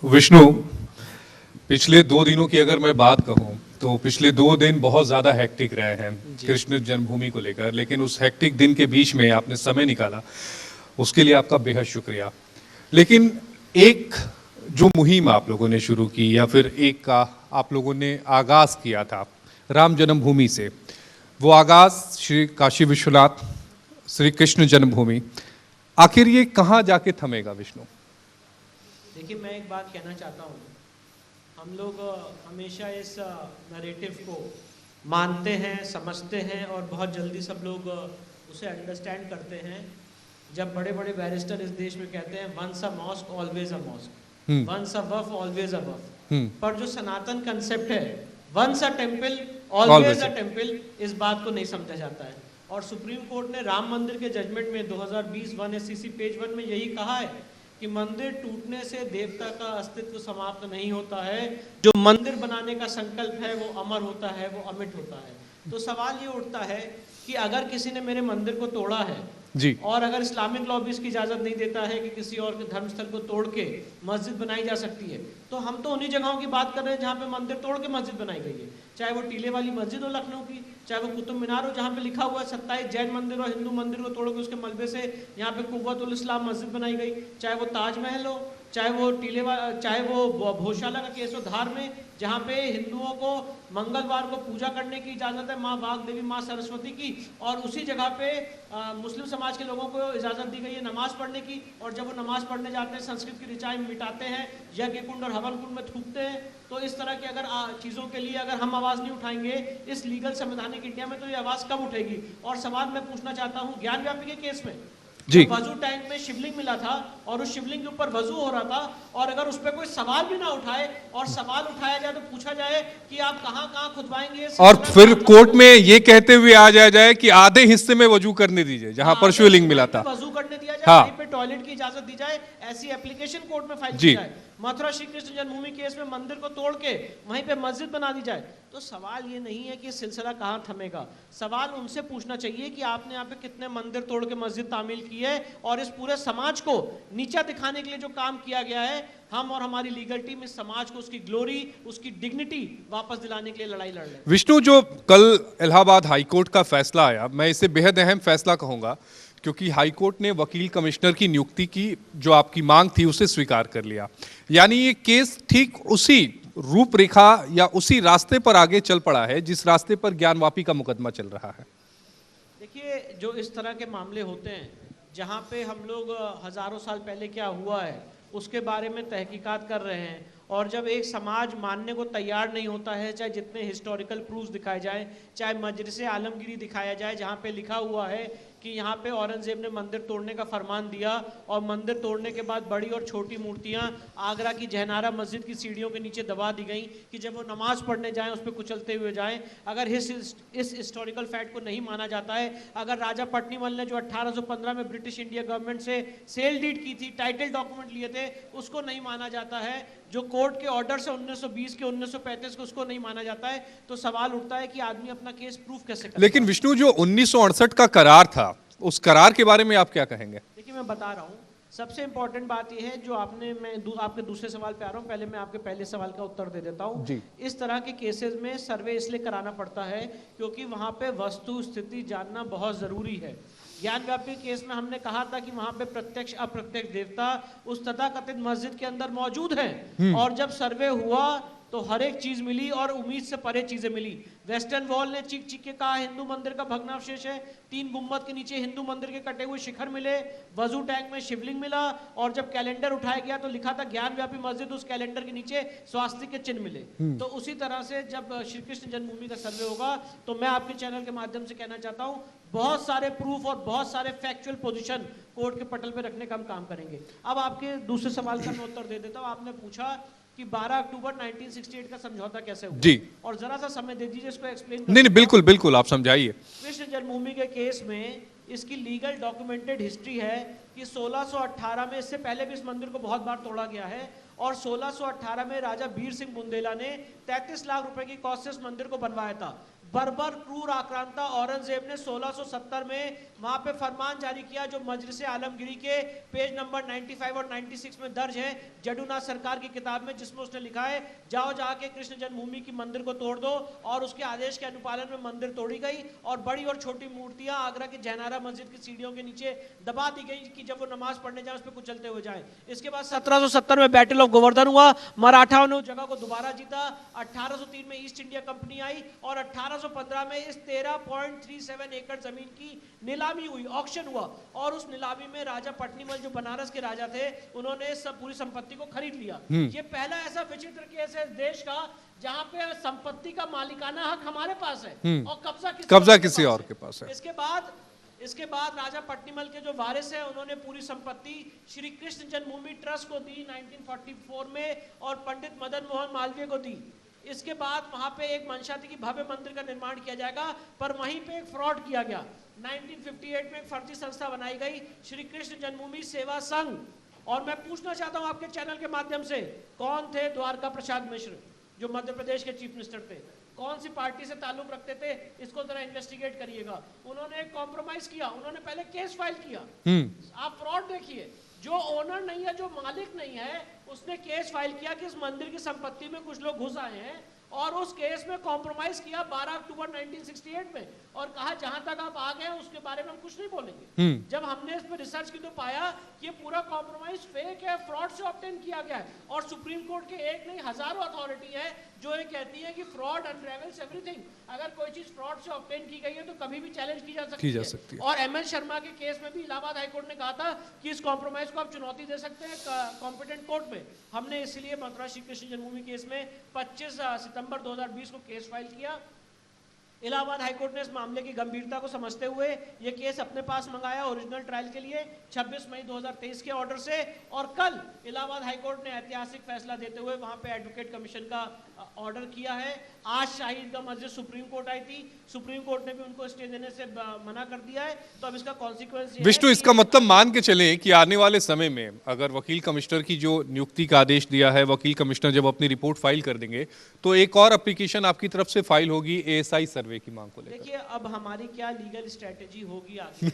विष्णु, पिछले 2 दिनों की अगर मैं बात कहूं तो पिछले 2 दिन बहुत ज़्यादा हेक्टिक रहे हैं कृष्ण जन्मभूमि को लेकर, लेकिन उस हेक्टिक दिन के बीच में आपने समय निकाला, उसके लिए आपका बेहद शुक्रिया। लेकिन एक जो मुहिम आप लोगों ने शुरू की या फिर एक का आप लोगों ने आगाज़ किया था राम जन्मभूमि से, वो आगाज़ श्री काशी विश्वनाथ श्री कृष्ण जन्मभूमि, आखिर ये कहाँ जाके थमेगा विष्णु? देखिए, मैं एक बात कहना चाहता हूँ। हम लोग हमेशा इस नरेटिव को मानते हैं, समझते हैं और बहुत जल्दी सब लोग उसे अंडरस्टैंड करते हैं। जब बड़े बड़े बैरिस्टर इस देश में कहते हैं once a mosque always a mosque, once a वफ ऑलवेज अ वफ, पर जो सनातन कंसेप्ट है once a temple always a temple, इस बात को नहीं समझा जाता है। और सुप्रीम कोर्ट ने राम मंदिर के जजमेंट में 2020 1 SCC पेज 1 में यही कहा है कि मंदिर टूटने से देवता का अस्तित्व समाप्त नहीं होता है, जो मंदिर बनाने का संकल्प है वो अमर होता है, वो अमिट होता है। तो सवाल ये उठता है कि अगर किसी ने मेरे मंदिर को तोड़ा है जी, और अगर इस्लामिक लॉ भी इसकी इजाज़त नहीं देता है कि किसी और के धर्मस्थल को तोड़ के मस्जिद बनाई जा सकती है, तो हम तो उन्हीं जगहों की बात कर रहे हैं जहाँ पे मंदिर तोड़ के मस्जिद बनाई गई है। चाहे वो टीले वाली मस्जिद हो लखनऊ की, चाहे वो कुतुब मीनार हो जहाँ पे लिखा हुआ है 27 जैन मंदिर और हिंदू मंदिर को तोड़ के उसके मलबे से यहाँ पे कुव्वतुल इस्लाम मस्जिद बनाई गई, चाहे वो ताजमहल हो, चाहे वो चाहे वो भोजशाला का केस हो धार में, जहाँ पे हिंदुओं को मंगलवार को पूजा करने की इजाज़त है माँ वाग देवी माँ सरस्वती की, और उसी जगह पे मुस्लिम समाज के लोगों को इजाज़त दी गई है नमाज पढ़ने की। और जब वो नमाज पढ़ने जाते हैं संस्कृत की ऋचाएं मिटाते हैं, यज्ञ कुंड और हवन कुंड में थूकते हैं। तो इस तरह की अगर चीज़ों के लिए अगर हम आवाज़ नहीं उठाएंगे इस लीगल संवैधानिक इंडिया में, तो ये आवाज़ कब उठेगी? और सवाल मैं पूछना चाहता हूँ, ज्ञान व्यापी के केस में जी, वजू टैंक में शिवलिंग मिला था और उस शिवलिंग के ऊपर वजू हो रहा था, और अगर उस पर कोई सवाल भी ना उठाए और सवाल उठाया जाए तो पूछा जाए कि आप कहाँ कहाँ खुदवाएंगे, और फिर कोर्ट में ये कहते हुए आ जाए कि आधे हिस्से में वजू करने दीजिए जहां पर शिवलिंग मिला था, वजू करने दिया जाए, हाँ, वहीं पे टॉयलेट की इजाजत दी जाए, ऐसी एप्लीकेशन कोर्ट में फाइल जी, की जाए। मथुरा श्री कृष्ण जन्मभूमि केस में मंदिर को तोड़ के वहीं पे मस्जिद बना दी जाए। तो सवाल ये नहीं है कि सिलसिला कहाँ थमेगा, सवाल उनसे पूछना चाहिए कि आपने यहाँ पे कितने मंदिर तोड़ के मस्जिद तामील की है, और इस पूरे समाज को नीचा दिखाने के लिए जो काम किया गया है, हम और हमारी लीगल टीम इस समाज को उसकी ग्लोरी, उसकी डिग्निटी वापस दिलाने के लिए लड़ाई लड़ रहे हैं। विष्णु, जो कल इलाहाबाद हाईकोर्ट का फैसला आया, मैं इसे बेहद अहम फैसला कहूंगा, क्योंकि हाईकोर्ट ने वकील कमिश्नर की नियुक्ति की जो आपकी मांग थी उसे स्वीकार कर लिया। यानी ये केस ठीक उसी रूपरेखा या उसी रास्ते पर आगे चल पड़ा है जिस रास्ते पर ज्ञानवापी का मुकदमा चल रहा है। देखिए, जो इस तरह के मामले होते हैं जहाँ पे हम लोग हजारों साल पहले क्या हुआ है उसके बारे में तहकीकात कर रहे हैं, और जब एक समाज मानने को तैयार नहीं होता है, चाहे जितने हिस्टोरिकल प्रूफ्स दिखाए जाए, चाहे मजलिस आलमगीरी दिखाया जाए जहाँ पे लिखा हुआ है कि यहाँ पे औरंगजेब ने मंदिर तोड़ने का फरमान दिया, और मंदिर तोड़ने के बाद बड़ी और छोटी मूर्तियाँ आगरा की जहनारा मस्जिद की सीढ़ियों के नीचे दबा दी गई कि जब वो नमाज पढ़ने जाएं उस पर कुचलते हुए जाएं। अगर इस हिस्टोरिकल फैक्ट को नहीं माना जाता है, अगर राजा पट्नीमल ने जो 1815 में ब्रिटिश इंडिया गवर्नमेंट से सेल डीड की थी, टाइटल डॉक्यूमेंट लिए थे, उसको नहीं माना जाता है, जो कोर्ट के ऑर्डर से 1920 के 1935 को उसको नहीं माना जाता है, तो सवाल उठता है कि आदमी अपना केस प्रूफ कैसे करेगा। लेकिन विष्णु, जो 1968 का करार था, उस करार के बारे में आप क्या कहेंगे? देखिए, मैं बता रहा हूँ, सबसे इंपॉर्टेंट बात यह है जो आपके दूसरे सवाल पे आ रहा हूँ, पहले मैं आपके पहले सवाल का उत्तर दे देता हूँ। इस तरह के केसेस में सर्वे इसलिए कराना पड़ता है क्योंकि वहाँ पे वस्तु स्थिति जानना बहुत जरूरी है। ज्ञान व्यापी केस में हमने कहा था कि वहाँ पे प्रत्यक्ष अप्रत्यक्ष देवता उस तथाकथित मस्जिद के अंदर मौजूद हैं, और जब सर्वे हुआ तो हर एक चीज मिली और उम्मीद से परे चीजें मिली। वेस्टर्न वॉल ने चीख चीख के कहा हिंदू मंदिर का भग्नावशेष है, 3 गुम्बद के नीचे हिंदू मंदिर के कटे हुए शिखर मिले, वजू टैंक में शिवलिंग मिला, और जब कैलेंडर उठाया गया तो लिखा था ज्ञान व्यापी मस्जिद, उस कैलेंडर के नीचे स्वास्तिक के चिन्ह मिले। तो उसी तरह से जब श्री कृष्ण जन्मभूमि का सर्वे होगा तो मैं आपके चैनल के माध्यम से कहना चाहता हूँ, बहुत सारे प्रूफ और बहुत सारे फैक्चुअल पोजीशन कोर्ट के पटल पे रखने का हम काम करेंगे। अब आपके दूसरे सवाल का मैं उत्तर दे देता हूँ। आपने पूछा कि 12 अक्टूबर 1968 का समझौता कैसे हुआ जी, और जरा सा समय दे दीजिए इसको एक्सप्लेन। नहीं, बिल्कुल बिल्कुल, आप समझाइए। कृष्ण जन्मभूमि के केस में इसकी लीगल डॉक्यूमेंटेड हिस्ट्री है कि 1618 में, इससे पहले भी इस मंदिर को बहुत बार तोड़ा गया है, और 1618 में राजा वीर सिंह बुंदेला ने 33 लाख रुपए की कॉस्ट से इस मंदिर को बनवाया था। बर्बर क्रूर आक्रांता औरंगजेब ने 1670 में वहां पे फरमान जारी किया जो मजलिस आलमगिरी के पेज नंबर 95 और 96 में दर्ज है जडूनाथ सरकार की किताब में, जिसमें उसने लिखा है जाओ जाके कृष्ण जन्मभूमि की मंदिर को तोड़ दो, और उसके आदेश के अनुपालन में मंदिर तोड़ी गई और बड़ी और छोटी मूर्तियां आगरा की जैनारा मस्जिद की सीढ़ियों के नीचे दबा दी गई कि जब वो नमाज पढ़ने जाए उस पर कुचलते हुए जाए। इसके बाद 1770 में बैटल ऑफ गोवर्धन हुआ, मराठाओं ने उस जगह को दोबारा जीता। 1803 में ईस्ट इंडिया कंपनी आई और 1815 में इस 13.37 एकड़ जमीन की नीलामी हुई, ऑक्शन हुआ, और उस नीलामी में राजा पटनीमल जो बनारस के राजा थे उन्होंने सब पूरी संपत्ति को खरीद लिया। ये पहला ऐसा विचित्र केस है देश का जहां पे संपत्ति का मालिकाना हक हमारे पास है और कब्जा किसी और के पास है। इसके बाद राजा पटनीमल के जो वारिस हैं उन्होंने पूरी संपत्ति श्री कृष्ण जन्मभूमि ट्रस्ट को दी 1944 में और पंडित मदन मोहन मालवीय को दी। इसके बाद वहां पे एक मंशा थी कि भव्य मंदिर का निर्माण किया जाएगा, पर वहीं पे एक फ्रॉड किया गया। 1958 में एक फर्जी संस्था बनाई गई श्री कृष्ण जन्मभूमि सेवा संघ, और मैं पूछना चाहता हूं आपके चैनल के माध्यम से, कौन थे द्वारका प्रसाद मिश्र जो मध्य प्रदेश के चीफ मिनिस्टर थे, कौन सी पार्टी से ताल्लुक रखते थे, इसको जरा इन्वेस्टिगेट करिएगा। उन्होंने कॉम्प्रोमाइज किया, उन्होंने पहले केस फाइल किया। आप फ्रॉड देखिए, जो ओनर नहीं है, जो मालिक नहीं है, उसने केस फाइल किया कि इस मंदिर की संपत्ति में कुछ लोग घुस आए हैं, और उस केस में कॉम्प्रोमाइज किया 12 अक्टूबर 1968 में, और कहा जहां तक आप आ गए उसके बारे में हम कुछ नहीं बोलेंगे। जब हमने इस पर रिसर्च की तो पाया कि ये पूरा कॉम्प्रोमाइज फेक है, फ्रॉड से ऑब्टेन किया गया है, और सुप्रीम कोर्ट के एक नहीं हजारों अथॉरिटी है जो ये कहती है कि फ्रॉड अनरेवल्स एवरीथिंग। अगर कोई चीज फ्रॉड से ऑब्टेन की गई है तो कभी भी चैलेंज की जा सकती है। और एमएल शर्मा के केस में भी इलाहाबाद हाईकोर्ट ने कहा था कि इस कॉम्प्रोमाइज को आप चुनौती दे सकते हैं कॉम्पिटेंट कोर्ट में। हमने इसलिए मथुरा श्री कृष्ण जन्मभूमि केस में 25 सितंबर 2020 को केस फाइल किया। इलाहाबाद हाईकोर्ट ने इस मामले की गंभीरता को समझते हुए यह केस अपने पास मंगाया ओरिजिनल ट्रायल के लिए 26 मई 2023 के ऑर्डर से, और कल इलाहाबाद हाईकोर्ट ने ऐतिहासिक फैसला देते हुए वहां पे एडवोकेट कमीशन का ऑर्डर किया है। आज शाहिद का मस्जिद सुप्रीम कोर्ट आई थी, सुप्रीम कोर्ट ने भी उनको स्टे देने से मना कर दिया है। तो अब इसका कॉन्सिक्वेंस विष्णु, इसका मतलब मान के चलें कि आने वाले समय में अगर वकील कमिश्नर की जो नियुक्ति का आदेश दिया है, वकील कमिश्नर जब अपनी रिपोर्ट फाइल कर देंगे तो एक और एप्लीकेशन आपकी तरफ से फाइल होगी एएसआई सर्वे की मांग को लेकर। देखिए, अब हमारी क्या लीगल स्ट्रेटेजी होगी आगे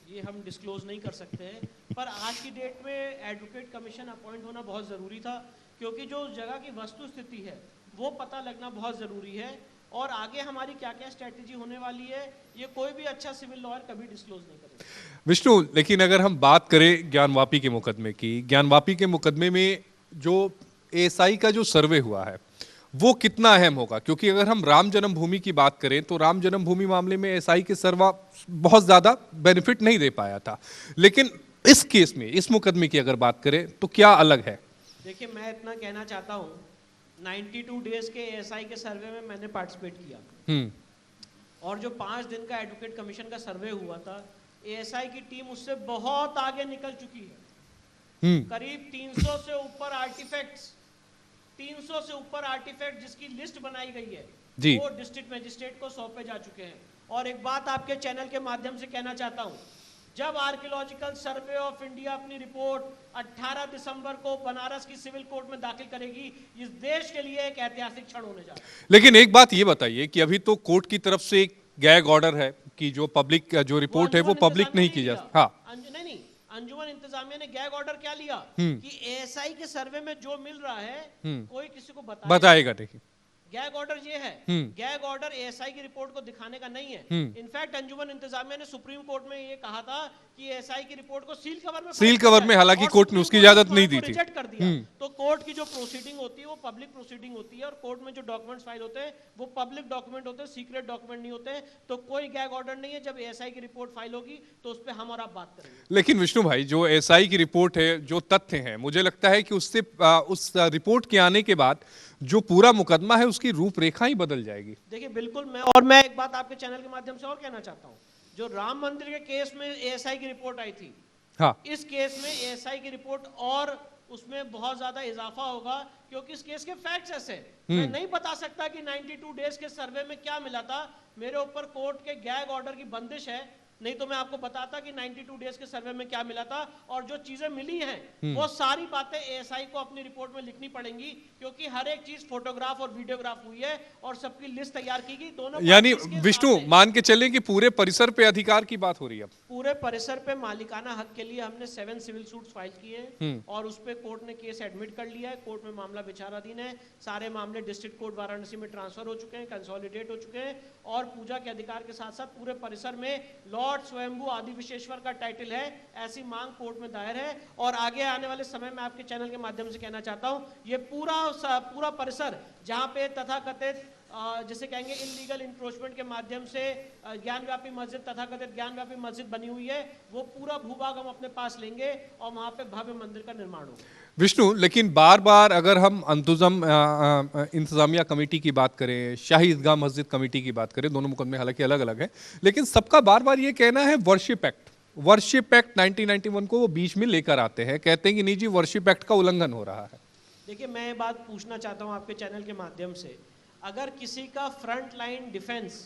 ये हम डिस्क्लोज नहीं कर सकते हैं, पर आज की डेट में एडवोकेट कमीशन अपॉइंट होना बहुत ज़रूरी था, क्योंकि जो जगह की वस्तु स्थिति है वो पता लगना बहुत ज़रूरी है, और आगे हमारी क्या क्या स्ट्रेटेजी होने वाली है ये कोई भी अच्छा सिविल लॉयर कभी डिस्क्लोज नहीं करेगा। विष्णु, लेकिन अगर हम बात करें ज्ञानवापी के मुकदमे की, ज्ञानवापी के मुकदमे में जो एएसआई का जो सर्वे हुआ है वो कितना अहम होगा? क्योंकि अगर हम राम जन्मभूमि की बात करें तो राम जन्मभूमि मामले में एएसआई के सर्वा बहुत ज्यादा बेनिफिट नहीं दे पाया था, लेकिन इस केस में, इस मुकदमे की अगर बात करें तो क्या अलग है? देखिए, मैं इतना कहना चाहता हूँ, 92 डेज के एएसआई के सर्वे में मैंने पार्टिसिपेट किया, और जो 5 दिन का एडवोकेट कमीशन का सर्वे हुआ था, एएसआई की टीम उससे बहुत आगे निकल चुकी है। करीब 300 से ऊपर आर्टिफैक्ट्स, 300 से ऊपर आर्टिफैक्ट जिसकी लिस्ट बनाई गई है जी, वो डिस्ट्रिक्ट मजिस्ट्रेट को सौंपे जा चुके हैं। और एक बात आपके चैनल के माध्यम से कहना चाहता हूं, जब आर्कियोलॉजिकल सर्वे ऑफ इंडिया अपनी रिपोर्ट 18 दिसंबर को बनारस की सिविल कोर्ट में दाखिल करेगी, इस देश के लिए एक ऐतिहासिक क्षण होने जा रहा है। लेकिन एक बात ये बताइए कि अभी तो कोर्ट की तरफ से एक गैग ऑर्डर है कि जो पब्लिक जो रिपोर्ट है वो पब्लिक नहीं की जा सकती। हाँ, नहीं, अंजुमन इंतजामिया ने गैग ऑर्डर क्या लिया कि एएसआई के सर्वे में जो मिल रहा है कोई किसी को बताएगा नहीं। गैग ऑर्डर ये है, गैग ऑर्डर एएसआई की रिपोर्ट को दिखाने का नहीं है। इनफैक्ट अंजुमन इंतजामिया ने सुप्रीम कोर्ट में ये कहा था कि एएसआई की रिपोर्ट को सील कवर में हालांकि कोर्ट ने उसकी इजाजत नहीं दी थी, रिजेक्ट कर दिया। तो कोर्ट की जो प्रोसीडिंग होती है वो पब्लिक प्रोसीडिंग होती है, और कोर्ट में जो डॉक्यूमेंट्स फाइल होते हैं वो पब्लिक डॉक्यूमेंट होते हैं, सीक्रेट डॉक्यूमेंट नहीं होते हैं। तो कोई गैग ऑर्डर नहीं है, जब एएसआई की रिपोर्ट फाइल होगी तो उस पर हम और आप बात करेंगे। लेकिन विष्णु भाई, जो एएसआई की रिपोर्ट है, जो तथ्य हैं, मुझे लगता है कि उससे उस रिपोर्ट के आने के बाद जो पूरा मुकदमा है उसकी रूपरेखा ही बदल जाएगी। देखिए, बिल्कुल, मैं एक बात आपके चैनल के माध्यम से और कहना चाहता हूं, जो राम मंदिर के केस में एएसआई की रिपोर्ट आई थी, हाँ, इस केस में एएसआई की रिपोर्ट और उसमें बहुत ज्यादा इजाफा होगा, क्योंकि इस केस के फैक्ट्स ऐसे, मैं नहीं बता सकता कि 92 डेज के सर्वे में क्या मिला था। मेरे ऊपर कोर्ट के गैग ऑर्डर की बंदिश है, नहीं तो मैं आपको बताता कि 92 डेज के सर्वे में क्या मिला था, और जो चीजें मिली हैं वो सारी बातें एएसआई को अपनी रिपोर्ट में लिखनी पड़ेंगी, क्योंकि हर एक चीज फोटोग्राफ और वीडियोग्राफ हुई है और सबकी लिस्ट तैयार की गई दोनों यानी parties के विष्णु सामने। मान के चलें कि पूरे परिसर पे अधिकार की बात हो रही है अब। पूरे परिसर पे मालिकाना हक के लिए हमने 7 सिविल सूट्स फाइल किए हैं और उस पे कोर्ट ने केस एडमिट कर लिया है, कोर्ट में मामला विचाराधीन है, सारे मामले डिस्ट्रिक्ट कोर्ट वाराणसी में ट्रांसफर हो चुके हैं, कंसोलिडेट हो चुके हैं, और पूजा के अधिकार के साथ साथ पूरे परिसर में लॉर्ड स्वयंभू आदि विश्वेश्वर का टाइटल है, ऐसी मांग कोर्ट में दायर है। और आगे आने वाले समय में आपके चैनल के माध्यम से कहना चाहता हूं, ये पूरा परिसर जहां पे तथाकथित जिसे कहेंगे इलीगल इंक्रोचमेंट के माध्यम से ज्ञानव्यापी मस्जिद, तथाकथित ज्ञानव्यापी मस्जिद बनी हुई है, वो पूरा भूभाग हम अपने पास लेंगे और वहां पे भव्य मंदिर का निर्माण होगा। विष्णु, लेकिन बार बार अगर हम अंतुजम इंतजामिया कमेटी की बात करें, शाही ईदगाह मस्जिद कमेटी की बात करें, दोनों मुकदमे हालांकि अलग अलग हैं, लेकिन सबका बार बार ये कहना है वर्शिप एक्ट 1991 को वो बीच में लेकर आते हैं, कहते हैं कि नहीं जी वर्शिप एक्ट का उल्लंघन हो रहा है। देखिए, मैं ये बात पूछना चाहता हूं आपके चैनल के माध्यम से, अगर किसी का फ्रंट लाइन डिफेंस,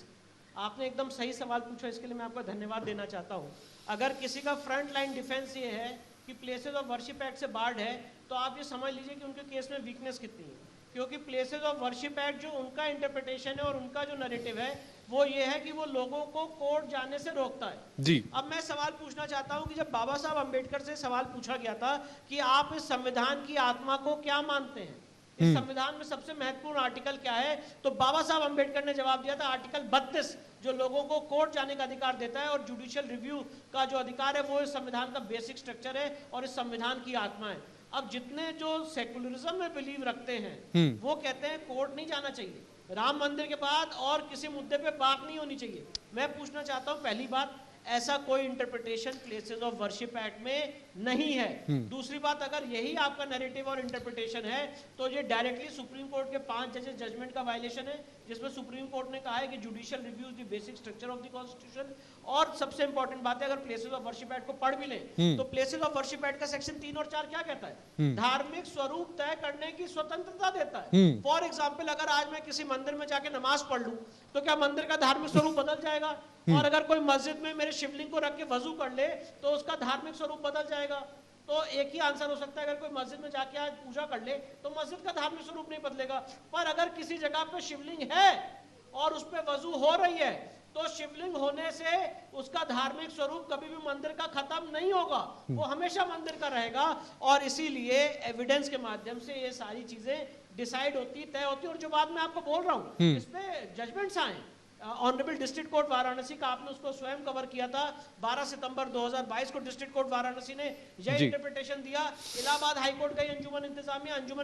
आपने एकदम सही सवाल पूछा, इसके लिए मैं आपका धन्यवाद देना चाहता हूं। अगर किसी का फ्रंट लाइन डिफेंस ये है कि प्लेसेस ऑफ वर्शिप एक्ट से बार्ड है, तो आप ये समझ लीजिए कि उनके केस में वीकनेस कितनी है, क्योंकि प्लेसेस ऑफ वर्शिप एक्ट जो उनका इंटरप्रिटेशन है और उनका जो नैरेटिव है वो ये है कि वो लोगों को कोर्ट जाने से रोकता है जी। अब मैं सवाल पूछना चाहता हूं कि जब बाबा साहब अंबेडकर से सवाल पूछा गया था कि आप इस संविधान की आत्मा को क्या मानते हैं, इस संविधान में सबसे महत्वपूर्ण आर्टिकल क्या है, तो बाबा साहब अंबेडकर ने जवाब दिया था आर्टिकल 32, जो लोगों को कोर्ट जाने का अधिकार देता है, और जुडिशियल रिव्यू का जो अधिकार है वो इस संविधान का बेसिक स्ट्रक्चर है और इस संविधान की आत्मा है। अब जितने जो सेकुलरिज्म में बिलीव रखते हैं वो कहते हैं कोर्ट नहीं जाना चाहिए, राम मंदिर के बाद और किसी मुद्दे पे बात नहीं होनी चाहिए। मैं पूछना चाहता हूं, पहली बात, ऐसा कोई interpretation places of worship act में नहीं है। दूसरी बात, अगर यही आपका नैरेटिव और इंटरप्रिटेशन है तो ये डायरेक्टली सुप्रीम कोर्ट के 5 जजेस जजमेंट का वायलेशन है, जिसमें सुप्रीम कोर्ट ने कहा है कि judicial review the basic structure of the constitution. और सबसे इंपॉर्टेंट बात है, अगर प्लेसेस ऑफ वर्शिप एक्ट को पढ़ भी लें तो प्लेसेस ऑफ वर्शिप एक्ट का सेक्शन 3 और 4 क्या कहता है, धार्मिक स्वरूप तय करने की स्वतंत्रता देता है। फॉर एग्जाम्पल, अगर आज मैं किसी मंदिर में जाके नमाज पढ़ लूं तो क्या मंदिर का धार्मिक स्वरूप बदल जाएगा? और अगर कोई मस्जिद में मेरे शिवलिंग को रख के वजू कर ले तो उसका धार्मिक स्वरूप बदल जाएगा? तो एक ही आंसर हो सकता है, अगर कोई मस्जिद में जाके आज पूजा कर ले तो मस्जिद का धार्मिक स्वरूप नहीं बदलेगा। पर अगर किसी जगह पे शिवलिंग है और उस पे वजू हो रही है तो शिवलिंग होने से उसका धार्मिक स्वरूप कभी भी मंदिर का खत्म नहीं होगा, वो हमेशा मंदिर का रहेगा। और इसीलिए एविडेंस के माध्यम से ये सारी चीजें डिसाइड होती, तय होती। और जो बात मैं आपको बोल रहा हूँ, इस पे जजमेंट्स आए, ऑनरेबल डिस्ट्रिक्ट कोर्ट वाराणसी का, आपने उसको स्वयं कवर किया था, 12 सितंबर 2022 को डिस्ट्रिक्ट कोर्ट वाराणसी ने यह इंटरप्रिटेशन दिया। इलाहाबाद हाईकोर्ट गई अंजुमन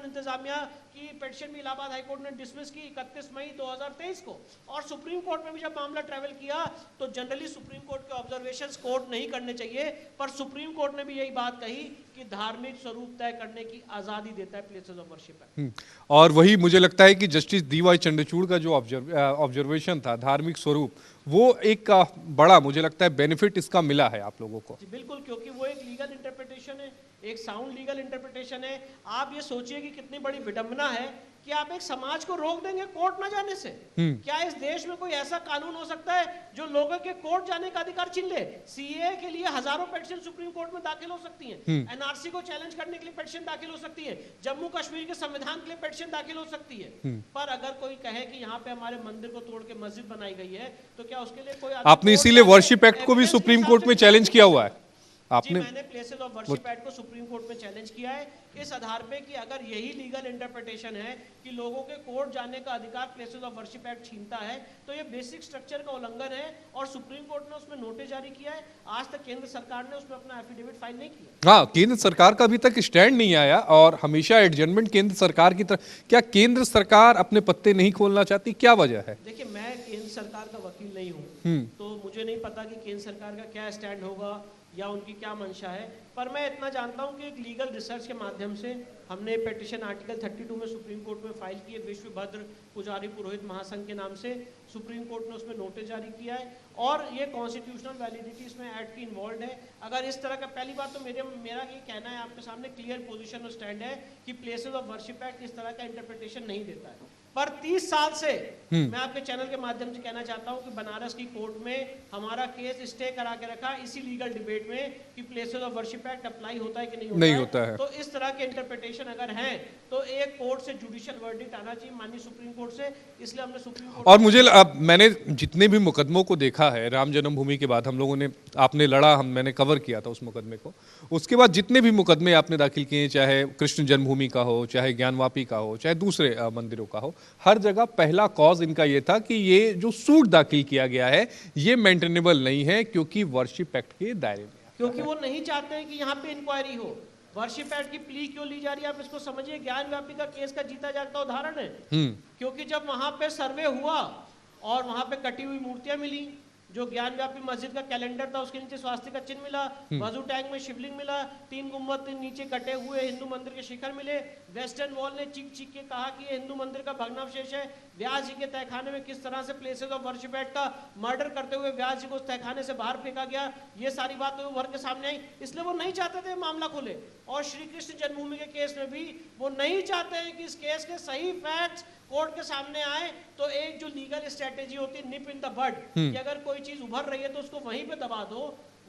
इंतजामिया की पिटीशन भी इलाहाबाद हाईकोर्ट ने डिसमिस की 31 मई 2023 को। और सुप्रीम कोर्ट में भी जब मामला ट्रेवल किया तो जनरली सुप्रीम कोर्ट के ऑब्जर्वेशंस कोर्ट नहीं करने चाहिए, पर सुप्रीम कोर्ट ने भी यही बात कही कि धार्मिक स्वरूप तय करने की आजादी देता है प्लेसेस ऑफ वर्शिप एक्ट। और वही मुझे लगता है कि जस्टिस डीवाई चंद्रचूड़ का जो ऑब्जर्वेशन था धार्मिक स्वरूप, वो एक बड़ा मुझे लगता है बेनिफिट इसका मिला है आप लोगों को। जी बिल्कुल, क्योंकि वो एक लीगल इंटरप्रिटेशन है, एक साउंड लीगल इंटरप्रिटेशन है। आप ये सोचिए कि कितनी बड़ी विडंबना है कि आप एक समाज को रोक देंगे कोर्ट ना जाने से। क्या इस देश में कोई ऐसा कानून हो सकता है जो लोगों के कोर्ट जाने का अधिकार छीन ले? सीए के लिए हजारों पिटीशन सुप्रीम कोर्ट में दाखिल हो सकती हैं, एनआरसी को चैलेंज करने के लिए पिटीशन दाखिल हो सकती है, जम्मू कश्मीर के संविधान के लिए पिटीशन दाखिल हो सकती है। पर अगर कोई कहे कि यहाँ पे हमारे मंदिर को तोड़ के मस्जिद बनाई गई है तो क्या उसके लिए कोई आपने इसीलिए वर्शिप एक्ट को भी सुप्रीम कोर्ट में चैलेंज किया हुआ है आपने? मैंने प्लेसेस ऑफ वर्शिप एक्ट को सुप्रीम कोर्ट में चैलेंज किया है, इस आधार पे कि अगर यही लीगल इंटरप्रिटेशन है कि लोगों के कोर्ट जाने का अधिकार प्लेसेस ऑफ वर्शिप एक्ट छीनता है, तो ये बेसिक स्ट्रक्चर का उल्लंघन है। और सुप्रीम कोर्ट ने उसमें नोटिस जारी किया है। आज तक केंद्र सरकार ने उसमें अपना एफिडेविट फाइल नहीं किया। हाँ, केंद्र सरकार का अभी तक स्टैंड नहीं आया और हमेशा एडजमेंट केंद्र सरकार की तरफ। क्या केंद्र सरकार अपने पत्ते नहीं खोलना चाहती, क्या वजह है? देखिए, मैं केंद्र सरकार का वकील नहीं हूँ, तो मुझे नहीं पता कि केंद्र सरकार का क्या स्टैंड होगा या उनकी क्या मंशा है। पर मैं इतना जानता हूं कि एक लीगल रिसर्च के माध्यम से हमने पिटीशन आर्टिकल 32 में सुप्रीम कोर्ट में फाइल की है, विश्व भद्र पुजारी पुरोहित महासंघ के नाम से। सुप्रीम कोर्ट ने उसमें नोटिस जारी किया है और ये कॉन्स्टिट्यूशनल वैलिडिटी इसमें एक्ट की इन्वॉल्व है। अगर इस तरह का, पहली बात तो मेरा ये कहना है आपके सामने, क्लियर पोजीशन और स्टैंड है कि प्लेसेस ऑफ वर्शिप एक्ट इस तरह का इंटरप्रिटेशन नहीं देता है। पर 30 साल से मैं आपके चैनल के माध्यम से कहना चाहता हूं कि बनारस की कोर्ट में हमारा केस स्टे करा के रखा इसी लीगल डिबेट में कि places of worship act apply होता है कि नहीं होता है। तो इस तरह के इंटरप्रिटेशन अगर हैं तो एक कोर्ट से जुडिशियल वर्डिक्ट आना चाहिए माननीय सुप्रीम कोर्ट से, इसलिए हमने सुप्रीम कोर्ट। और मुझे मैंने जितने भी मुकदमों को देखा है राम जन्मभूमि के बाद, हम लोगों ने, आपने लड़ा, मैंने कवर किया था उस मुकदमे को, उसके बाद जितने भी मुकदमे आपने दाखिल किए, चाहे कृष्ण जन्मभूमि का हो, चाहे ज्ञानवापी का हो, चाहे दूसरे मंदिरों का हो, हर जगह पहला कॉज इनका ये था कि ये जो सूट दाखिल किया गया है ये मेंटेनेबल नहीं है क्योंकि वर्शिप एक्ट के दायरे में, क्योंकि वो नहीं चाहते हैं कि यहाँ पे इंक्वायरी हो। वर्शिप एक्ट की प्ली क्यों ली जा रही है आप इसको समझिए, ज्ञानव्यापी का केस का जीता जागता उदाहरण है। क्योंकि जब वहां पे सर्वे हुआ और वहां पे कटी हुई मूर्तियां मिली, जो ज्ञानव्यापी मस्जिद का कैलेंडर था उसके नीचे स्वास्तिक का चिन्ह मिला, वजू टैंक में शिवलिंग मिला, 3 गुंबद नीचे कटे हुए हिंदू मंदिर के शिखर मिले, वेस्टर्न वॉल ने चीख चीख के कहा कि ये हिंदू मंदिर का भग्नावशेष है, व्यास जी के तहखाने में किस तरह से प्लेसेस ऑफ वर्शिप एक्ट का मर्डर करते हुए व्यास जी को उस तहखाने से बाहर फेंका गया, ये सारी बातें उभर के सामने आई। इसलिए वो नहीं चाहते थे मामला खुले। और श्री कृष्ण जन्मभूमि के केस में भी वो नहीं चाहते हैं कि इस केस के सही फैक्ट्स कोर्ट के सामने आए। तो एक जो लीगल स्ट्रेटेजी होती है निप इन द बड, कि अगर कोई चीज उभर रही है तो उसको वहीं पे दबा दो,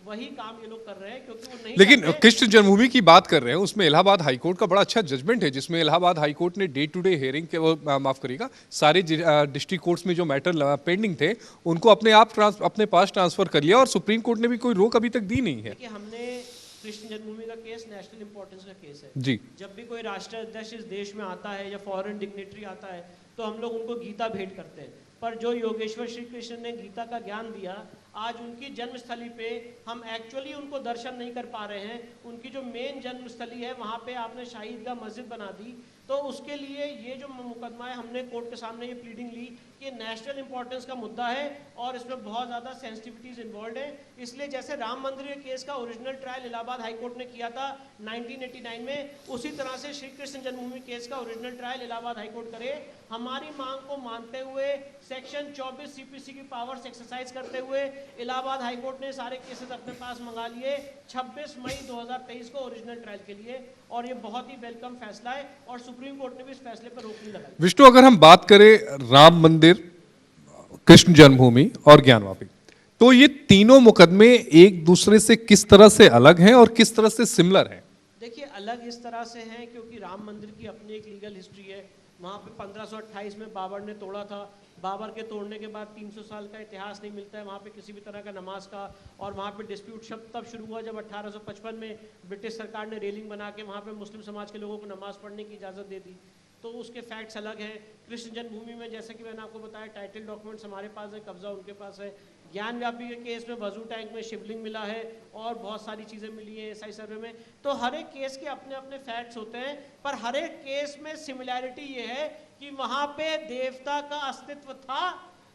वही काम ये लोग कर रहे हैं क्योंकि वो नहीं। लेकिन कृष्ण जन्मभूमि की बात कर रहे हैं, उसमें इलाहाबाद हाईकोर्ट का बड़ा अच्छा जजमेंट है, जिसमें इलाहाबाद हाईकोर्ट ने डे टू डे हियरिंग के, वो माफ करिएगा, सारे डिस्ट्रिक्ट कोर्ट्स में जो मैटर पेंडिंग थे उनको अपने आप अपने पास ट्रांसफर कर लिया और सुप्रीम कोर्ट ने भी कोई रोक अभी तक दी नहीं है। देखिए, हमने कृष्ण जन्मभूमि का केस नेशनल इंपॉर्टेंस का केस है जी। जब भी कोई राष्ट्राध्यक्ष इस देश में आता है या फॉरेन डिग्नेटरी आता है तो हम लोग उनको गीता भेंट करते हैं। पर जो योगेश्वर श्री कृष्ण ने गीता का ज्ञान दिया, आज उनकी जन्मस्थली पे हम एक्चुअली उनको दर्शन नहीं कर पा रहे हैं। उनकी जो मेन जन्मस्थली है वहाँ पे आपने शाही ईदगाह मस्जिद बना दी। तो उसके लिए ये जो मुकदमा है, हमने कोर्ट के सामने ये प्लीडिंग ली कि नेशनल इंपॉर्टेंस का मुद्दा है और इसमें बहुत ज़्यादा सेंसिटिविटीज इन्वॉल्व है। इसलिए जैसे राम मंदिर के केस का original trial Allahabad high court ने किया था 1989 में, उसी तरह से श्री कृष्ण जन्मभूमि केस का original trial Allahabad high court करे। हमारी मांग को मानते हुए सेक्शन 24 सीपीसी की पावर्स एक्सरसाइज करते हुए इलाहाबाद हाई कोर्ट ने सारे केसेस अपने पास मंगा लिए 26 मई 2023 को ओरिजिनल ट्रायल के लिए, और ये बहुत ही वेलकम फैसला है और सुप्रीम कोर्ट ने भी इस फैसले पर रोक नहीं लगाई। विष्णु, अगर हम बात करें राम मंदिर, कृष्ण जन्मभूमि और ज्ञानवापी, तो ये तीनों मुकदमे एक दूसरे से किस तरह से अलग हैं और किस तरह से सिमिलर हैं? देखिए, अलग इस तरह से हैं क्योंकि राम मंदिर की अपनी एक लीगल हिस्ट्री है। वहाँ पे 1528 में बाबर ने तोड़ा था। बाबर के तोड़ने के बाद 300 साल का इतिहास नहीं मिलता है वहाँ पे किसी भी तरह का नमाज का, और वहाँ पे डिस्प्यूट शब्द तब शुरू हुआ जब 1855 में ब्रिटिश सरकार ने रेलिंग बना के वहाँ पे मुस्लिम समाज के लोगों को नमाज पढ़ने की इजाज़त दे दी। तो उसके फैक्ट्स अलग हैं। कृष्ण जन्मभूमि में जैसे कि मैंने आपको बताया, टाइटल डॉक्यूमेंट्स हमारे पास है, कब्जा उनके पास है। ज्ञानव्यापी के केस में वजू टैंक में शिवलिंग मिला है और बहुत सारी चीज़ें मिली हैं एसआई सर्वे में। तो हर एक केस के अपने अपने फैक्ट्स होते हैं, पर हर एक केस में सिमिलैरिटी ये है कि वहाँ पे देवता का अस्तित्व था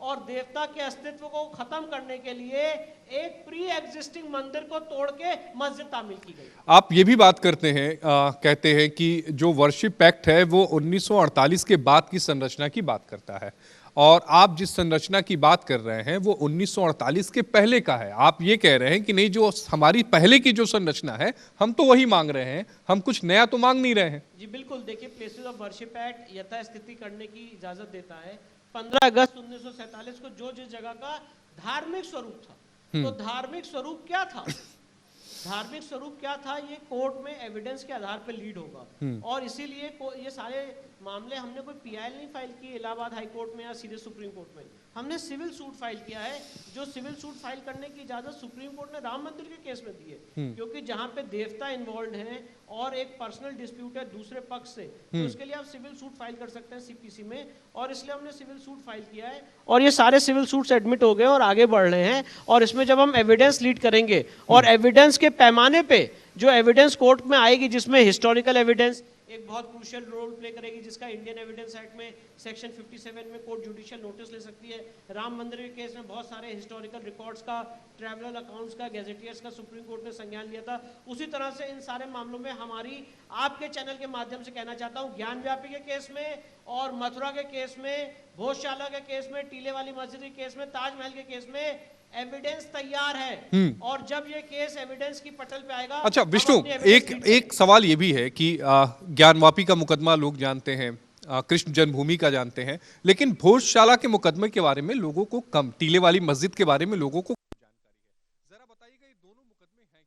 और देवता के अस्तित्व को खत्म करने के लिए एक प्री एग्जिस्टिंग मंदिर को तोड़ के मस्जिद तामील की गई। आप ये भी बात करते हैं, कहते हैं कि जो वर्शिप एक्ट है वो 1948 के बाद की संरचना की बात करता है, और आप जिस संरचना की बात कर रहे हैं वो 1948 के पहले का है। आप ये कह रहे हैं कि नहीं, जो हमारी पहले की जो संरचना है हम तो वही मांग रहे हैं, हम कुछ नया तो मांग नहीं रहे हैं। जी बिल्कुल, देखिए, प्लेसेस ऑफ वर्शिप एक्ट यथास्थिति करने की इजाजत देता है। 15 अगस्त 1947 को जो जिस जगह का धार्मिक स्वरूप था, तो धार्मिक स्वरूप क्या था, धार्मिक स्वरूप क्या था, ये कोर्ट में एविडेंस के आधार पर लीड होगा। और इसीलिए ये सारे मामले हमने कोई पीआईएल नहीं फाइल किए इलाहाबाद हाई कोर्ट में या सीधे सुप्रीम कोर्ट में, हमने सिविल सूट फाइल किया है। जो सिविल सूट फाइल करने की इजाजत सुप्रीम कोर्ट ने राम मंदिर के केस में दी है, क्योंकि जहां पे देवता इन्वॉल्व हैं और एक पर्सनल डिस्प्यूट है दूसरे पक्ष से, तो उसके लिए आप सिविल सूट फाइल कर सकते हैं सीपीसी में, और इसलिए हमने सिविल सूट फाइल किया है। और ये सारे सिविल सूट्स एडमिट हो गए और आगे बढ़ रहे हैं। और इसमें जब हम एविडेंस लीड करेंगे और एविडेंस के पैमाने पे जो एविडेंस कोर्ट में आएगी, जिसमें हिस्टोरिकल एविडेंस एक बहुत क्रूशियल रोल प्ले करेगी, जिसका इंडियन एविडेंस एक्ट में सेक्शन 57 में कोर्ट जुडिशियल नोटिस ले सकती है। राम मंदिर के केस में बहुत सारे हिस्टोरिकल रिकॉर्ड्स का, ट्रैवलर अकाउंट्स का, गैजेटियर्स का सुप्रीम कोर्ट ने संज्ञान लिया था। उसी तरह से इन सारे मामलों में हमारी आपके चैनल के माध्यम से कहना चाहता हूँ, ज्ञानव्यापी के केस में और मथुरा के केस में, भोजशाला के केस में, टीले वाली मस्जिद के केस में, ताजमहल के केस में एविडेंस तैयार है। और जब ये केस एविडेंस की पटल पे आएगा। अच्छा विष्णु, एक सवाल ये भी है कि ज्ञानवापी का मुकदमा लोग जानते हैं, कृष्ण जन्मभूमि का जानते हैं, लेकिन भोजशाला के मुकदमे के बारे में लोगों को कम, टीले वाली मस्जिद के बारे में लोगों को कम जानकारी है। जरा बताइएगा ये दोनों मुकदमे हैं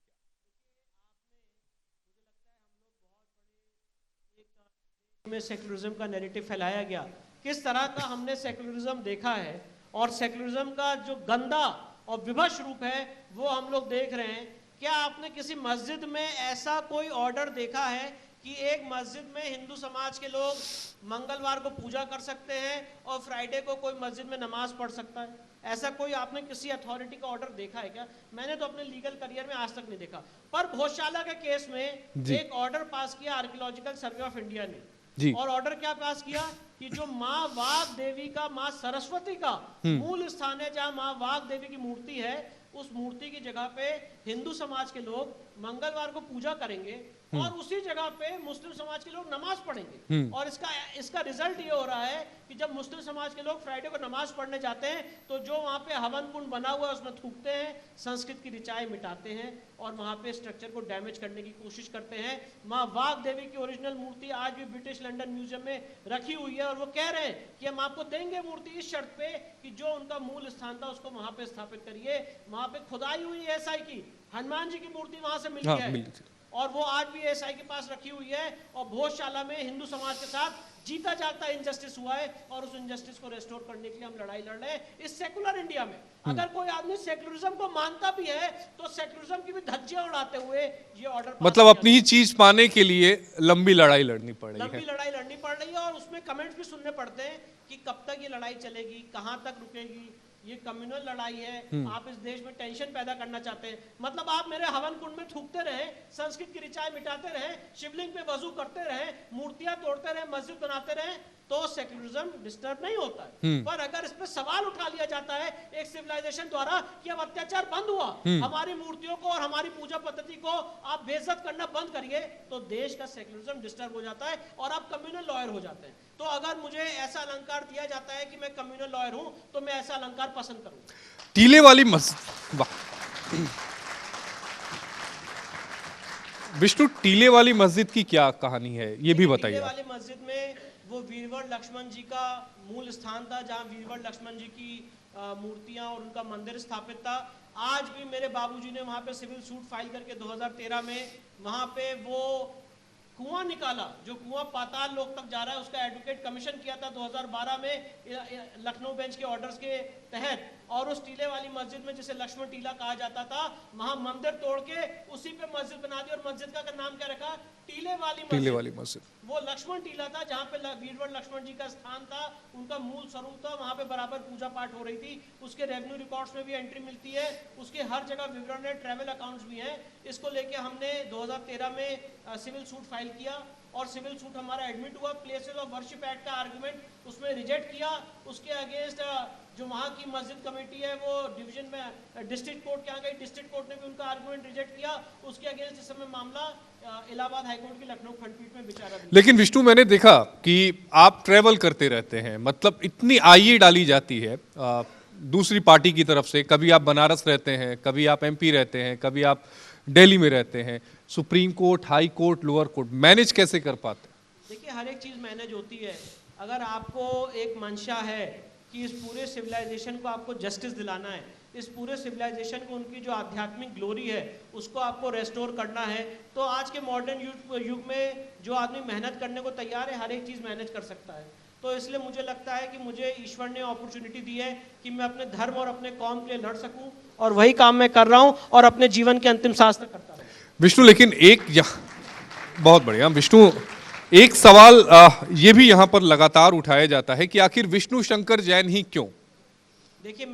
क्या? में सेकुलरिज्म का नैरेटिव फैलाया गया, किस तरह का हमने सेकुलरिज्म देखा है और सेकुलरिज्म का जो गंदा और विभत्स रूप है वो हम लोग देख रहे हैं। क्या आपने किसी मस्जिद में ऐसा कोई ऑर्डर देखा है कि एक मस्जिद में हिंदू समाज के लोग मंगलवार को पूजा कर सकते हैं और फ्राइडे को कोई मस्जिद में नमाज पढ़ सकता है? ऐसा कोई आपने किसी अथॉरिटी का ऑर्डर देखा है क्या? मैंने तो अपने लीगल करियर में आज तक नहीं देखा। पर भोजशाला के केस में एक ऑर्डर पास किया आर्कियोलॉजिकल सर्वे ऑफ इंडिया ने, और ऑर्डर क्या पास किया कि जो माँ वाघ देवी का, माँ सरस्वती का मूल स्थान है, जहाँ माँ वाघ देवी की मूर्ति है, उस मूर्ति की जगह पे हिंदू समाज के लोग मंगलवार को पूजा करेंगे और उसी जगह पे मुस्लिम समाज के लोग नमाज पढ़ेंगे। और इसका रिजल्ट ये हो रहा है कि जब मुस्लिम समाज के लोग फ्राइडे को नमाज पढ़ने जाते हैं तो जो वहाँ पे हवन कुंड बना हुआ है उसमें थूकते हैं, संस्कृत की ऋचाएं मिटाते हैं और वहाँ पे स्ट्रक्चर को डैमेज करने की कोशिश करते हैं। माँ वाघ देवी की ओरिजिनल मूर्ति आज भी ब्रिटिश लंदन म्यूजियम में रखी हुई है और वो कह रहे हैं कि हम आपको देंगे मूर्ति इस शर्त पे कि जो उनका मूल स्थान था उसको वहाँ पे स्थापित करिए। वहाँ पे खुदाई हुई है एसआई की, हनुमान जी की मूर्ति वहाँ से मिली है और वो आज भी एसआई के पास रखी हुई है। और भोजशाला में हिंदू समाज के साथ जीता जाता इनजस्टिस हुआ है और उस इनजस्टिस को रेस्टोर करने के लिए हम लड़ाई लड़ रहे हैं इस सेकुलर इंडिया में। अगर कोई आदमी सेकुलरिज्म को मानता भी है तो सेकुलरिज्म की भी धज्जियां उड़ाते हुए ये ऑर्डर, मतलब अपनी ही चीज पाने के लिए लंबी लड़ाई लड़नी पड़ रही है। लंबी लड़ाई लड़नी पड़ रही है और उसमें कमेंट्स भी सुनने पड़ते हैं कि कब तक ये लड़ाई चलेगी, कहां तक रुकेगी, ये कम्युनल लड़ाई है, आप इस देश में टेंशन पैदा करना चाहते हैं। मतलब आप मेरे हवन कुंड में थूकते रहे, संस्कृत की ऋचाएं मिटाते रहे, शिवलिंग पे वजू करते रहे, मूर्तियां तोड़ते रहे, मस्जिद बनाते रहे तो सेकुलरिज्म डिस्टर्ब नहीं होता है। पर अगर इस पे सवाल उठा लिया जाता है एक सिविलाइजेशन द्वारा कि अब अत्याचार बंद हुआ, हमारी मूर्तियों को और हमारी पूजा पद्धति को आप बेइज्जत करना बंद करिए, तो देश का सेकुलरिज्म डिस्टर्ब हो जाता है और आप कम्युनल लॉयर हो जाते हैं। तो अगर मुझे ऐसा अलंकार दिया जाता है कि मैं कम्युनल लॉयर हूं तो मैं ऐसा अलंकार पसंद करूंगा। टीले वाली मस्जिद, विष्णु टीले वाली मस्जिद की क्या कहानी है ये भी बताइए। टीले वाली मस्जिद में वो वीरवर लक्ष्मण जी का मूल स्थान था, जहाँ वीरवर लक्ष्मण जी की मूर्तियां और उनका मंदिर स्थापित था। आज भी मेरे बाबूजी ने वहाँ पे सिविल सूट फाइल करके 2013 में वहाँ पे वो कुआं निकाला, जो कुआं पाताल लोक तक जा रहा है, उसका एडवोकेट कमीशन किया था 2012 में लखनऊ बेंच के ऑर्डर्स के तहत। और उस टीले वाली मस्जिद में जिसे लक्ष्मण टीला कहा जाता था, वहां मंदिर तोड़ के उसी पे मस्जिद बना दी और मस्जिद का नाम क्या रखा? टीले वाली मस्जिद। वो लक्ष्मण टीला था जहाँ पे वीरवर लक्ष्मण जी का स्थान था, उनका मूल स्वरूप था, वहां पे बराबर पूजा पाठ हो रही थी। उसके रेवेन्यू रिकॉर्ड्स में भी एंट्री मिलती है, उसके हर जगह विवरण है, ट्रैवल अकाउंट्स भी हैं। इसको लेके हमने 2013 में सिविल सूट फाइल किया और सिविल सूट हमारा एडमिट हुआ। प्लेसेस ऑफ वर्शिप एक्ट का आर्गुमेंट उसमें रिजेक्ट किया। उसके अगेंस्ट जो वहाँ की मस्जिद कमेटी है वो डिवीजन में डिस्ट्रिक्ट कोर्ट के यहाँ गई, डिस्ट्रिक्ट कोर्ट ने भी उनका आर्गुमेंट रिजेक्ट किया। उसके अगेंस्ट इस समय मामला इलाहाबाद हाईकोर्ट की लखनऊ खंडपीठ में विचारा। लेकिन विष्णु, मैंने देखा कि आप ट्रेवल करते रहते हैं, मतलब इतनी आईए डाली जाती है दूसरी पार्टी की तरफ से। कभी आप बनारस रहते हैं, कभी आप एमपी रहते हैं, कभी आप दिल्ली में रहते हैं, supreme court, high court, lower court, manage कैसे कर पाते? देखिए, हर एक चीज़ मैनेज होती है। अगर आपको एक मंशा है कि इस पूरे सिविलाइजेशन को आपको जस्टिस दिलाना है, इस पूरे सिविलाइजेशन को उनकी जो आध्यात्मिक ग्लोरी है उसको आपको रेस्टोर करना है, तो आज के मॉडर्न युग में जो आदमी मेहनत करने को तैयार है हर एक चीज़ मैनेज कर सकता है। तो इसलिए मुझे लगता है कि मुझे ईश्वर ने अपॉर्चुनिटी दी है कि मैं अपने धर्म और अपने कौम के लिए लड़ सकूं, और वही काम मैं कर रहा हूं और अपने जीवन के अंतिम सांस तक करता रहूं। विष्णु, लेकिन बहुत बढ़िया विष्णु, एक सवाल ये भी यहाँ पर लगातार उठाया जाता है कि आखिर विष्णु शंकर जैन ही क्यों? देखिए,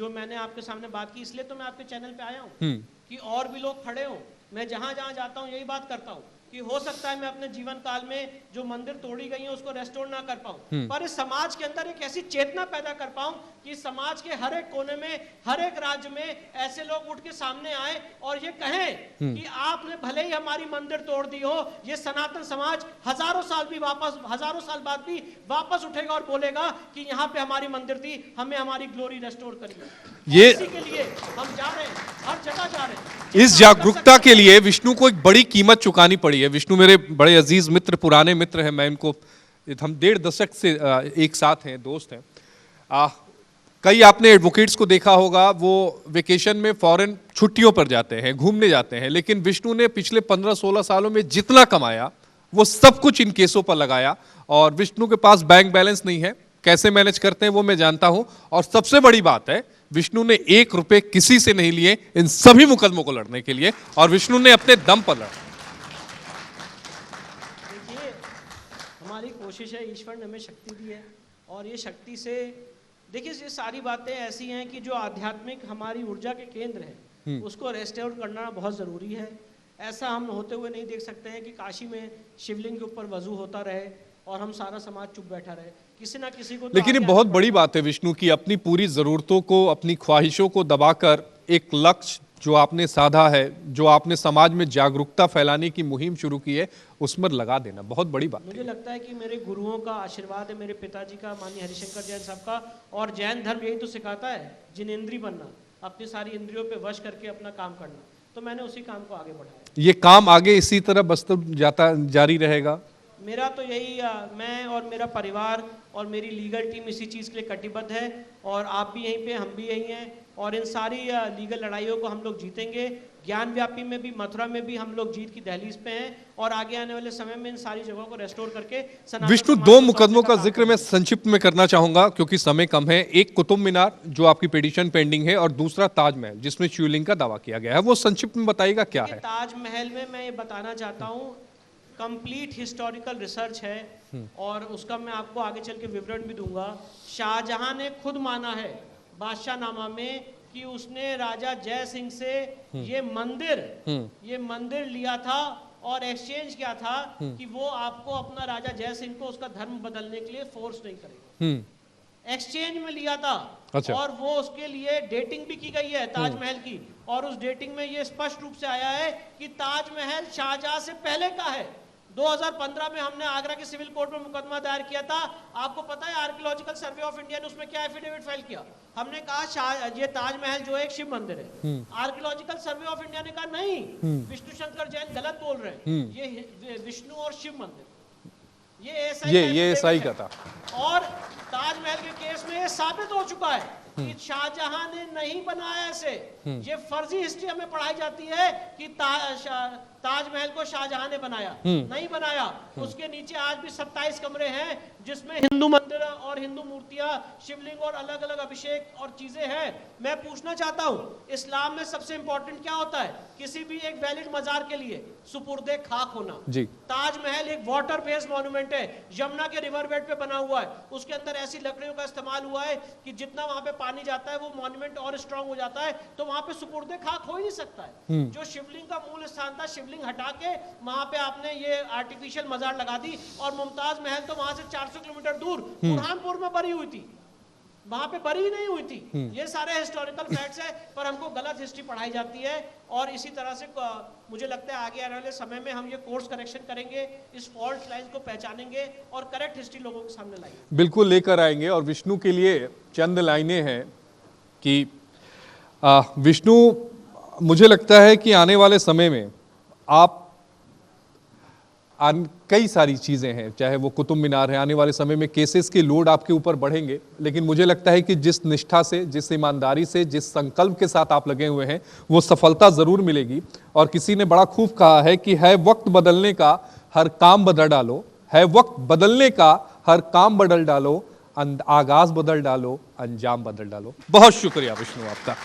मैंने आपके सामने बात की इसलिए तो मैं आपके चैनल पे आया हूँ कि और भी लोग खड़े हों। मैं जहां जहां जाता हूँ यही बात करता हूँ कि हो सकता है मैं अपने जीवन काल में जो मंदिर तोड़ी गई है उसको रेस्टोर ना कर पाऊं, पर इस समाज के अंदर एक ऐसी चेतना पैदा कर पाऊं कि समाज के हर एक कोने में, हर एक राज्य में ऐसे लोग उठ के सामने आए और ये कहें कि आपने भले ही हमारी मंदिर तोड़ दी हो, ये सनातन समाज हजारों साल बाद भी वापस उठेगा और बोलेगा कि यहाँ पे हमारी मंदिर थी, हमें हमारी ग्लोरी रेस्टोर करिए। ये इसी के लिए हम जा रहे हैं, हर जगह जा रहे हैं। इस जागरूकता के लिए विष्णु को एक बड़ी कीमत चुकानी पड़ी है। विष्णु मेरे बड़े अजीज मित्र, पुराने मित्र हैं, मैं इनको हम 1.5 दशक से एक साथ हैं, दोस्त हैं। कई आपने एडवोकेट्स को देखा होगा, वो वेकेशन में फॉरेन छुट्टियों पर जाते हैं, घूमने जाते हैं, लेकिन विष्णु ने पिछले 15-16 सालों में जितना कमाया वो सब कुछ इन केसों पर लगाया। और विष्णु के पास बैंक बैलेंस नहीं है, कैसे मैनेज करते हैं वो मैं जानता हूं। और सबसे बड़ी बात है, विष्णु ने 1 रुपए किसी से नहीं लिए इन सभी मुकदमों को लड़ने के लिए, और विष्णु ने अपने दम पर लड़ा। देखिए, हमारी कोशिश है, ईश्वर ने हमें शक्ति दी है, और ये शक्ति से देखिए ये सारी बातें ऐसी हैं कि जो आध्यात्मिक हमारी ऊर्जा के केंद्र हैं उसको रेस्टोर करना बहुत ज़रूरी है। ऐसा हम होते हुए नहीं देख सकते हैं कि काशी में शिवलिंग के ऊपर वजू होता रहे और हम सारा समाज चुप बैठा रहे, किसी ना किसी को तो लेकिन ये बहुत बड़ी बात है विष्णु की, अपनी पूरी जरूरतों को, अपनी ख्वाहिशों को दबाकर एक लक्ष्य जो आपने साधा है, जो आपने समाज में जागरूकता फैलाने की मुहिम शुरू की है, उसमें लगा देना बहुत बड़ी बात है। मुझे लगता है कि मेरे गुरुओं का आशीर्वाद है, मेरे पिताजी का, माननीय हरिशंकर जैन साहब का, और जैन धर्म यही तो सिखाता है, जिनेंद्री बनना, अपनी सारी इंद्रियों पे वश करके अपना काम करना। तो मैंने उसी काम को आगे बढ़ाया। ये काम आगे इसी तरह बस्तर जाता जारी रहेगा? मेरा तो यही मैं और मेरा परिवार और मेरी लीगल टीम इसी चीज़ के लिए कटिबद्ध है, और आप भी यहीं पे, हम भी यहीं हैं, और इन सारी लीगल लड़ाइयों को हम लोग जीतेंगे। ज्ञान व्यापी में भी, मथुरा में भी हम लोग जीत की दहलीज पे हैं, और आगे आने वाले समय में इन सारी जगहों को रेस्टोर करके विष्णु, 2 मुकदमों का जिक्र मैं संक्षिप्त में करना चाहूंगा क्योंकि समय कम है। एक कुतुब मीनार जो आपकी पिटीशन पेंडिंग है, और दूसरा ताजमहल जिसमें शिवलिंग का दावा किया गया है, वो संक्षिप्त में बताइएगा क्या है? ताजमहल में मैं ये बताना चाहता हूँ, कंप्लीट हिस्टोरिकल रिसर्च है, और उसका मैं आपको आगे चल के विवरण भी दूंगा। शाहजहां ने खुद माना है बादशाहनामा में कि उसने राजा जय सिंह से ये मंदिर लिया था और एक्सचेंज किया था कि वो आपको, अपना राजा जय सिंह को उसका धर्म बदलने के लिए फोर्स नहीं करेगा। एक्सचेंज में लिया था। अच्छा। और वो उसके लिए डेटिंग भी की गई है ताजमहल की, और उस डेटिंग में ये स्पष्ट रूप से आया है कि ताजमहल शाहजहां से पहले का है। 2015 में हमने आगरा के सिविल कोर्ट में मुकदमा दायर किया था। आपको पता है आर्कियोलॉजिकल सर्वे ऑफ इंडिया ने उसमें क्या एफिडेविट फाइल किया? हमने कहा ये ताजमहल जो है एक शिव मंदिर है। आर्कियोलॉजिकल सर्वे ऑफ इंडिया ने कहा नहीं, विष्णु शंकर जैन गलत बोल रहे हैं, ये विष्णु और शिव मंदिर, ये एसआई का था। और ताजमहल के केस में ये साबित हो चुका है कि शाहजहां ने नहीं बनाया ऐसे। ये फर्जी हिस्ट्री हमें पढ़ाई जाती है कि ताजमहल को शाहजहां ने बनाया, नहीं बनाया। उसके नीचे आज भी 27 कमरे हैं जिसमें हिंदू मंदिर और हिंदू मूर्तियां, शिवलिंग और अलग अलग अभिषेक और चीजें हैं। मैं पूछना चाहता हूं, इस्लाम में सबसे इंपॉर्टेंट क्या होता है? किसी भी एक वैलिड मजार के लिए सुपुर्दे खाक होना जी। ताजमहल एक वाटर बेस्ड मॉन्यूमेंट है, यमुना के रिवर बेड पे बना हुआ है। उसके अंदर ऐसी लकड़ियों का इस्तेमाल हुआ है कि जितना वहां पे पानी जाता है वो मॉन्यूमेंट और स्ट्रांग हो जाता है, तो वहां पे सुपुर्दे खाक हो ही नहीं सकता है। जो शिवलिंग का मूल स्थान था, शिवलिंग हटा के वहां पे आपने ये आर्टिफिशियल मजार लगा दी, और मुमताज महल तो वहां से 400 किलोमीटर दूर बुरहानपुर में बरी हुई थी, वहां पे बरी नहीं हुई थी। ये सारे हिस्टोरिकल फैक्ट्स है, पर हमको गलत हिस्ट्री पढ़ाई जाती है। और इसी तरह से मुझे लगता है आगे आने वाले समय में हम ये कोर्स करेक्शन करेंगे, इस फॉल्ट लाइंस को पहचानेंगे और करेक्ट हिस्ट्री लोगों के सामने लाएंगे। बिल्कुल लेकर आएंगे। और विष्णु के लिए चंद लाइनें हैं कि विष्णु, मुझे लगता है कि आने वाले समय में आप कई सारी चीज़ें हैं, चाहे वो कुतुब मीनार है, आने वाले समय में केसेस के लोड आपके ऊपर बढ़ेंगे, लेकिन मुझे लगता है कि जिस निष्ठा से, जिस ईमानदारी से, जिस संकल्प के साथ आप लगे हुए हैं, वो सफलता ज़रूर मिलेगी। और किसी ने बड़ा खूब कहा है कि है वक्त बदलने का, हर काम बदल डालो, है वक्त बदलने का, हर काम बदल डालो, आगाज बदल डालो, अंजाम बदल डालो। बहुत शुक्रिया विष्णु आपका,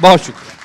बहुत शुक्रिया।